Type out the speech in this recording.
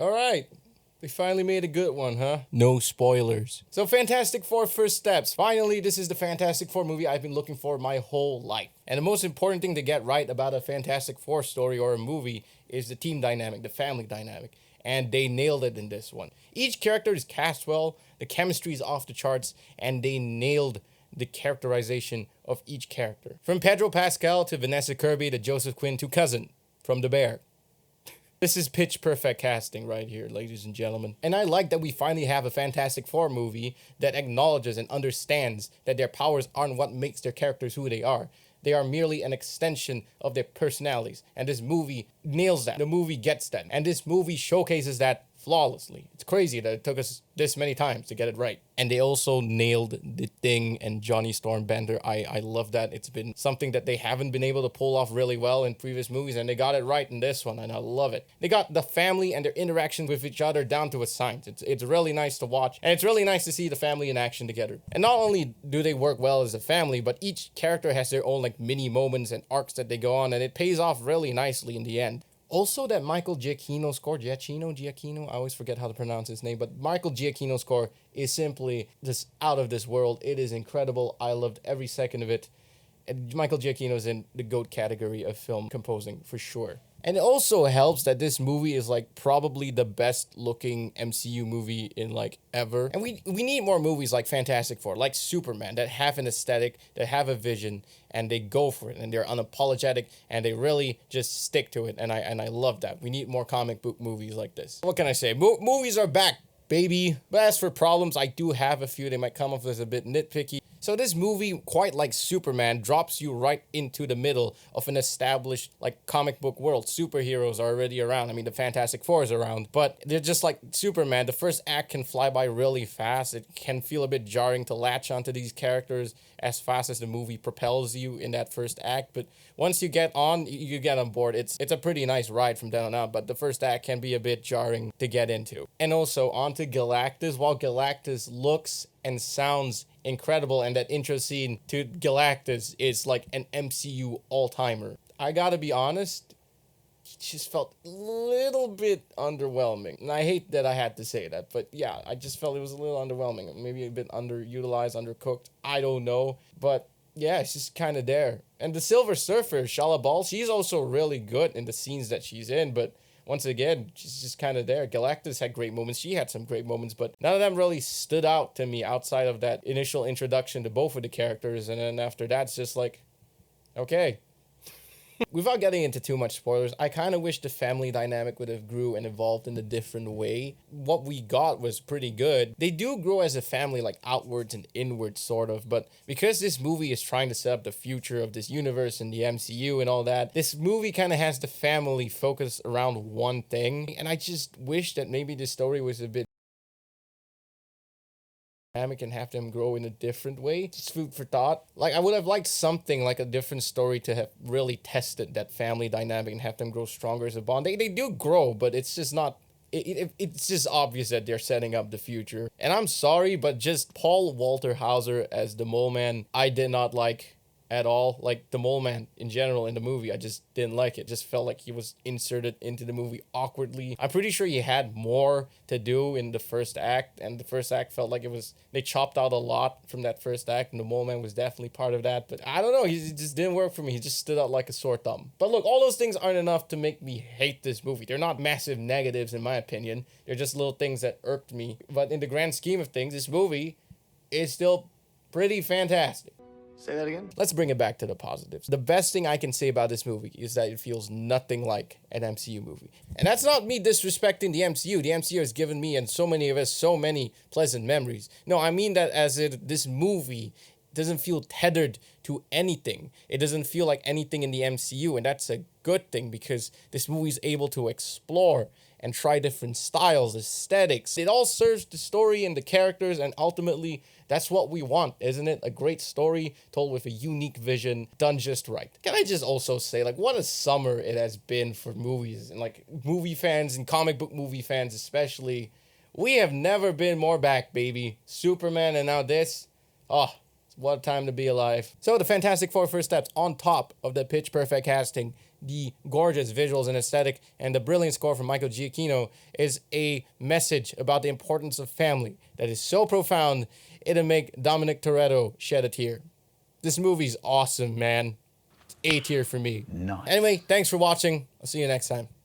Alright. We finally made a good one, huh? No spoilers. So Fantastic Four First Steps. Finally, this is the Fantastic Four movie I've been looking for my whole life. And the most important thing to get right about a Fantastic Four story or a movie is the team dynamic, the family dynamic. And they nailed it in this one. Each character is cast well, the chemistry is off the charts, and they nailed the characterization of each character. From Pedro Pascal to Vanessa Kirby to Joseph Quinn to Cousin from The Bear. This is pitch perfect casting right here, ladies and gentlemen. And I like that we finally have a Fantastic Four movie that acknowledges and understands that their powers aren't what makes their characters who they are. They are merely an extension of their personalities. And this movie nails that. The movie gets that. And this movie showcases that flawlessly. It's crazy that it took us this many times to get it right. And they also nailed the Thing and Johnny Stormbender. I love that. It's been something that they haven't been able to pull off really well in previous movies, and they got it right in this one, and I love it. They got the family and their interaction with each other down to a science. It's really nice to watch, and it's really nice to see the family in action together. And not only do they work well as a family, but each character has their own like mini moments and arcs that they go on, and it pays off really nicely in the end. Also, that Michael Giacchino score, Giacchino, I always forget how to pronounce his name, but Michael Giacchino score is simply just out of this world. It is incredible. I loved every second of it. And Michael Giacchino's in the GOAT category of film composing, for sure. And it also helps that this movie is like probably the best looking MCU movie in like ever. And we need more movies like Fantastic Four, like Superman, that have an aesthetic, that have a vision, and they go for it, and they're unapologetic, and they really just stick to it. And I love that. We need more comic book movies like this. What can I say? Movies are back, baby. But as for problems, I do have a few. They might come off as a bit nitpicky. So this movie, quite like Superman, drops you right into the middle of an established like comic book world. Superheroes are already around. I mean, the Fantastic Four is around, but they're just like Superman. The first act can fly by really fast. It can feel a bit jarring to latch onto these characters as fast as the movie propels you in that first act. But once you get on, you get on board. It's a pretty nice ride from then on out, but the first act can be a bit jarring to get into. And also onto Galactus. While Galactus looks and sounds incredible, and that intro scene to Galactus is like an MCU all-timer, I gotta be honest, it just felt a little bit underwhelming. And I hate that I had to say that, but yeah, I just felt it was a little underwhelming. Maybe a bit underutilized, undercooked. I don't know. But yeah, it's just kind of there. And the Silver Surfer, Shala Ball, she's also really good in the scenes that she's in, but once again, she's just kind of there. Galactus had great moments. She had some great moments, but none of them really stood out to me outside of that initial introduction to both of the characters. And then after that, it's just like, okay. Without getting into too much spoilers, I kind of wish the family dynamic would have grew and evolved in a different way. What we got was pretty good. They do grow as a family, like outwards and inwards, sort of, but because this movie is trying to set up the future of this universe and the MCU and all that, this movie kind of has the family focused around one thing, and I just wish that maybe the story was a bit dynamic and have them grow in a different way. Just food for thought. Like, I would have liked something like a different story to have really tested that family dynamic and have them grow stronger as a bond. They do grow, but it's just not. It's just obvious that they're setting up the future. And I'm sorry, but just Paul Walter Hauser as the Mole Man, I did not like at all. Like, the Mole Man in general in the movie, I just didn't like it. Just felt like he was inserted into the movie awkwardly. I'm pretty sure he had more to do in the first act, and the first act felt like they chopped out a lot from that first act, and the Mole Man was definitely part of that. But I don't know, he just didn't work for me. He just stood out like a sore thumb. But look, all those things aren't enough to make me hate this movie. They're not massive negatives in my opinion. They're just little things that irked me. But in the grand scheme of things, this movie is still pretty fantastic. Say that again? Let's bring it back to the positives. The best thing I can say about this movie is that it feels nothing like an MCU movie. And that's not me disrespecting the MCU. The MCU has given me and so many of us so many pleasant memories. No, I mean that as this movie doesn't feel tethered to anything. It doesn't feel like anything in the MCU, and that's a good thing because this movie is able to explore and try different styles, aesthetics. It all serves the story and the characters, and ultimately, that's what we want, isn't it? A great story told with a unique vision, done just right. Can I just also say, like, what a summer it has been for movies, and like movie fans and comic book movie fans especially. We have never been more back, baby. Superman and now this. Oh, what a time to be alive. So the Fantastic Four First Steps, on top of the pitch perfect casting, the gorgeous visuals and aesthetic and the brilliant score from Michael Giacchino is a message about the importance of family that is so profound it'll make Dominic Toretto shed a tear. This movie's awesome, man. It's A tier for me. Nice. Anyway, thanks for watching. I'll see you next time.